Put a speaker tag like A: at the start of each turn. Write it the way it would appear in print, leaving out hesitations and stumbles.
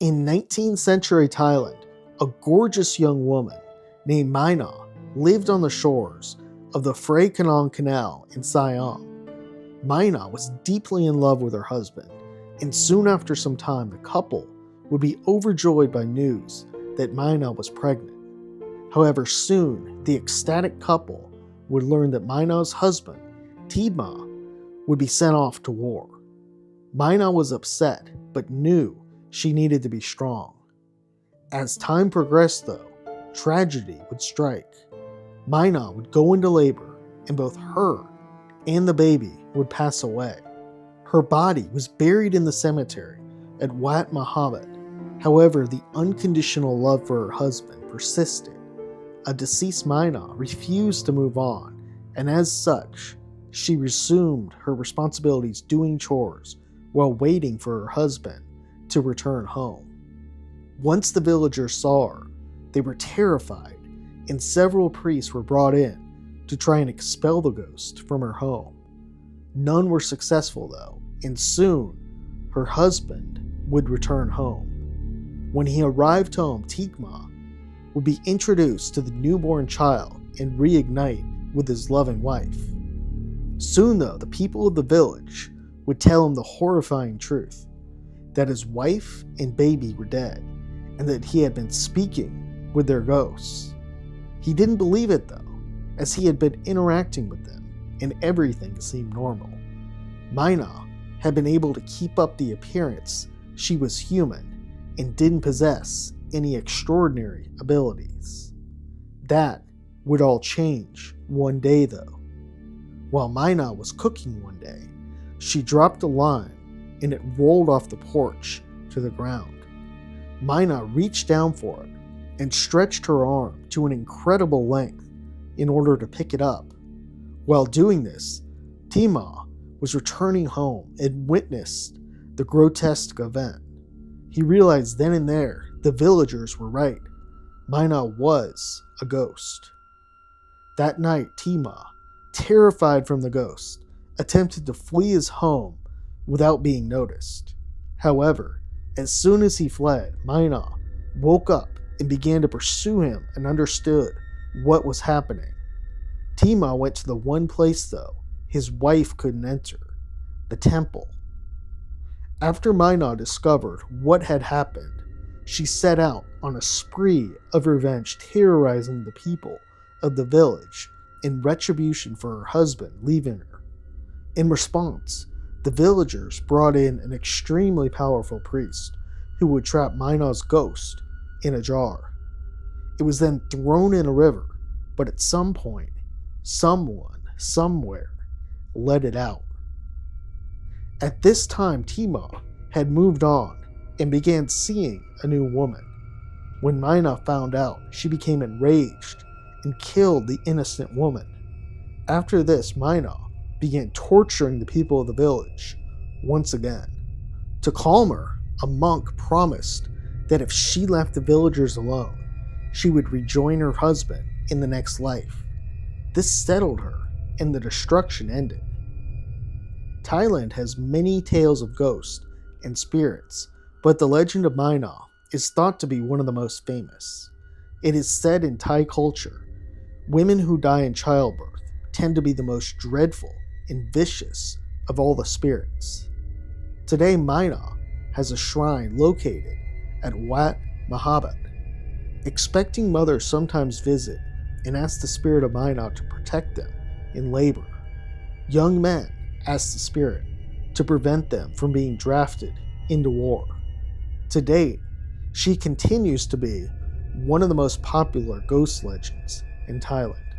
A: In 19th century Thailand, a gorgeous young woman named Mae Nak lived on the shores of the Phra Khanong Canal in Siam. Mae Nak was deeply in love with her husband, and soon after some time the couple would be overjoyed by news that Mae Nak was pregnant. However, soon the ecstatic couple would learn that Mae Nak's husband, Tima, would be sent off to war. Mae Nak was upset, but knew she needed to be strong. As time progressed though, tragedy would strike. Mae Nak would go into labor, and both her and the baby would pass away. Her body was buried in the cemetery at Wat Mahabad. However, the unconditional love for her husband persisted. A deceased Mae Nak refused to move on, and as such, she resumed her responsibilities doing chores while waiting for her husband to return home. Once the villagers saw her, they were terrified, and several priests were brought in to try and expel the ghost from her home. None were successful though, and soon her husband would return home. When he arrived home, Tikma would be introduced to the newborn child and reignite with his loving wife. Soon though, the people of the village would tell him the horrifying truth, that his wife and baby were dead, and that he had been speaking with their ghosts. He didn't believe it though, as he had been interacting with them, and everything seemed normal. Mae Nak had been able to keep up the appearance she was human, and didn't possess any extraordinary abilities. That would all change one day though. While Mae Nak was cooking one day, she dropped a lime and it rolled off the porch to the ground. Mae Nak reached down for it and stretched her arm to an incredible length in order to pick it up. While doing this, Tima was returning home and witnessed the grotesque event. He realized then and there the villagers were right. Mae Nak was a ghost. That night, Tima, terrified from the ghost, attempted to flee his home without being noticed. However, as soon as he fled, Mae Nak woke up and began to pursue him and understood what was happening. Tima went to the one place though his wife couldn't enter, the temple. After Mae Nak discovered what had happened, she set out on a spree of revenge, terrorizing the people of the village in retribution for her husband leaving her. In response, the villagers brought in an extremely powerful priest who would trap Mae Nak's ghost in a jar. It was then thrown in a river, but at some point, someone, somewhere, let it out. At this time, Tima had moved on and began seeing a new woman. When Mae Nak found out, she became enraged and killed the innocent woman. After this, Mae Nak began torturing the people of the village once again. To calm her, a monk promised that if she left the villagers alone, she would rejoin her husband in the next life. This settled her, and the destruction ended. Thailand has many tales of ghosts and spirits, but the Legend of Mae Nak is thought to be one of the most famous. It is said in Thai culture, women who die in childbirth tend to be the most dreadful and vicious of all the spirits. Today, Mae Nak has a shrine located at Wat Mahabad. Expecting mothers sometimes visit and ask the spirit of Mae Nak to protect them in labor. Young men ask the spirit to prevent them from being drafted into war. To date, she continues to be one of the most popular ghost legends in Thailand.